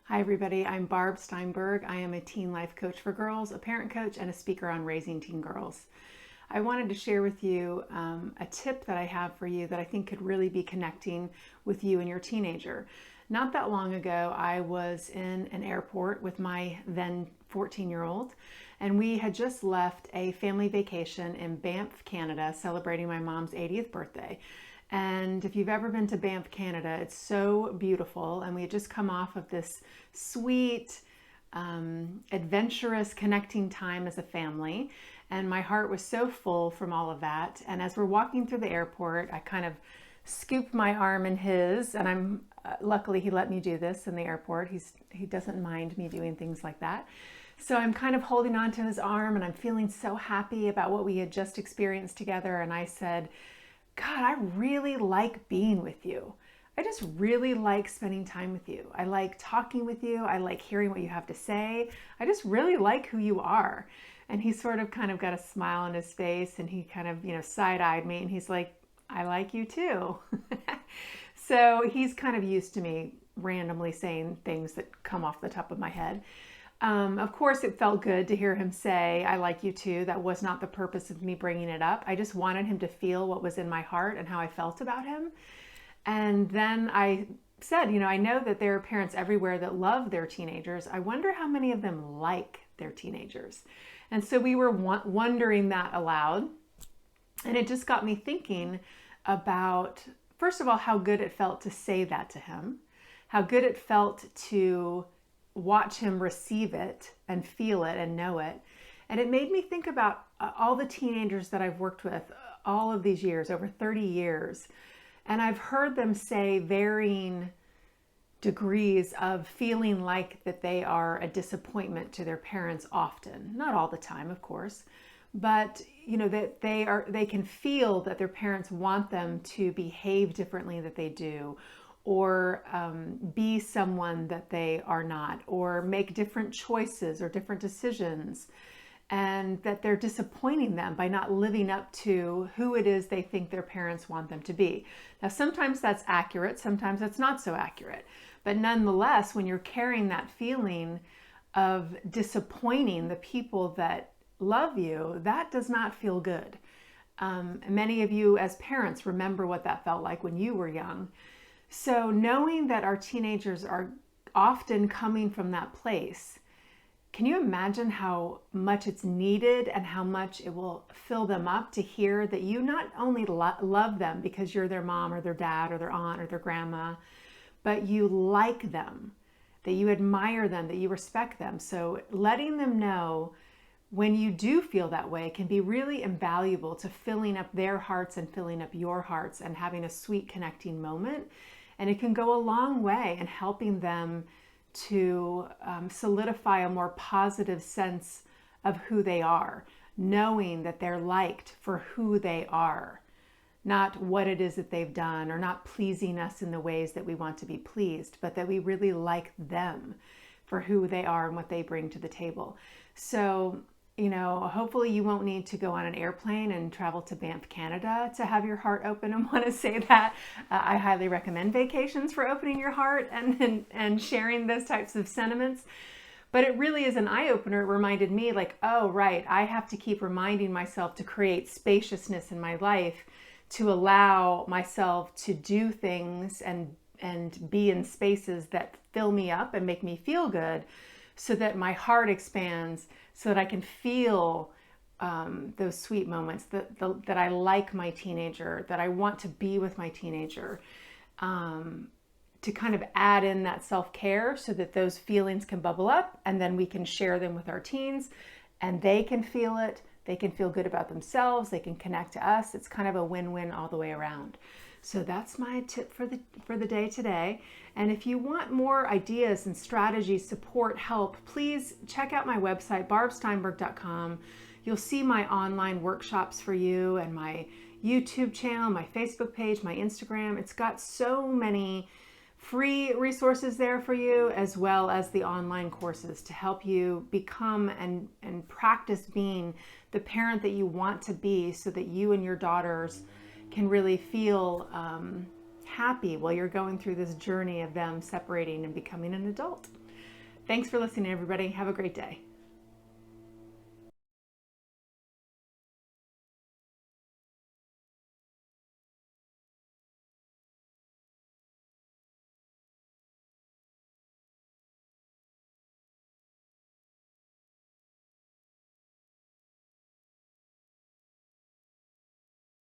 Hi everybody, I'm Barb Steinberg. I am a teen life coach for girls, a parent coach, and a speaker on raising teen girls. I wanted to share with you a tip that I have for you that I think could really be connecting with you and your teenager. Not that long ago, I was in an airport with my then 14-year-old, and we had just left a family vacation in Banff, Canada, celebrating my mom's 80th birthday. And if you've ever been to Banff, Canada, it's so beautiful. And we had just come off of this sweet, adventurous, connecting time as a family. And my heart was so full from all of that. And as we're walking through the airport, I kind of scooped my arm in his, and luckily he let me do this in the airport. He doesn't mind me doing things like that. So I'm kind of holding on to his arm, and I'm feeling so happy about what we had just experienced together. And I said, God, I really like being with you. I just really like spending time with you. I like talking with you. I like hearing what you have to say. I just really like who you are. And he sort of kind of got a smile on his face, and he kind of, side-eyed me, and he's like, I like you too. So he's kind of used to me randomly saying things that come off the top of my head. Of course, it felt good to hear him say, I like you too. That was not the purpose of me bringing it up. I just wanted him to feel what was in my heart and how I felt about him. And then I said, I know that there are parents everywhere that love their teenagers. I wonder how many of them like their teenagers. And so we were wondering that aloud. And it just got me thinking about, first of all, how good it felt to say that to him, how good it felt to watch him receive it and feel it and know it. And it made me think about all the teenagers that I've worked with all of these years, over 30 years. And I've heard them say varying degrees of feeling like that they are a disappointment to their parents often. Not all the time, of course, but that they can feel that their parents want them to behave differently than they do, or be someone that they are not, or make different choices or different decisions, and that they're disappointing them by not living up to who it is they think their parents want them to be. Now, sometimes that's accurate, sometimes it's not so accurate, but nonetheless, when you're carrying that feeling of disappointing the people that love you, that does not feel good. Many of you as parents remember what that felt like when you were young. So knowing that our teenagers are often coming from that place, can you imagine how much it's needed and how much it will fill them up to hear that you not only love them because you're their mom or their dad or their aunt or their grandma, but you like them, that you admire them, that you respect them. So letting them know when you do feel that way can be really invaluable to filling up their hearts and filling up your hearts and having a sweet connecting moment. And it can go a long way in helping them to solidify a more positive sense of who they are, knowing that they're liked for who they are, not what it is that they've done, or not pleasing us in the ways that we want to be pleased, but that we really like them for who they are and what they bring to the table. So hopefully you won't need to go on an airplane and travel to Banff, Canada to have your heart open and want to say that. I highly recommend vacations for opening your heart and sharing those types of sentiments. But it really is an eye-opener. It reminded me like, oh, right, I have to keep reminding myself to create spaciousness in my life, to allow myself to do things and be in spaces that fill me up and make me feel good, so that my heart expands, so that I can feel those sweet moments, that I like my teenager, that I want to be with my teenager, to kind of add in that self-care so that those feelings can bubble up, and then we can share them with our teens, and they can feel it. They can feel good about themselves. They can connect to us. It's kind of a win-win all the way around. So that's my tip for the day today. And if you want more ideas and strategies, support, help, please check out my website, barbsteinberg.com. You'll see my online workshops for you, and my YouTube channel, my Facebook page, my Instagram. It's got so many free resources there for you, as well as the online courses to help you become and practice being the parent that you want to be, so that you and your daughters can really feel happy while you're going through this journey of them separating and becoming an adult. Thanks for listening, everybody. Have a great day.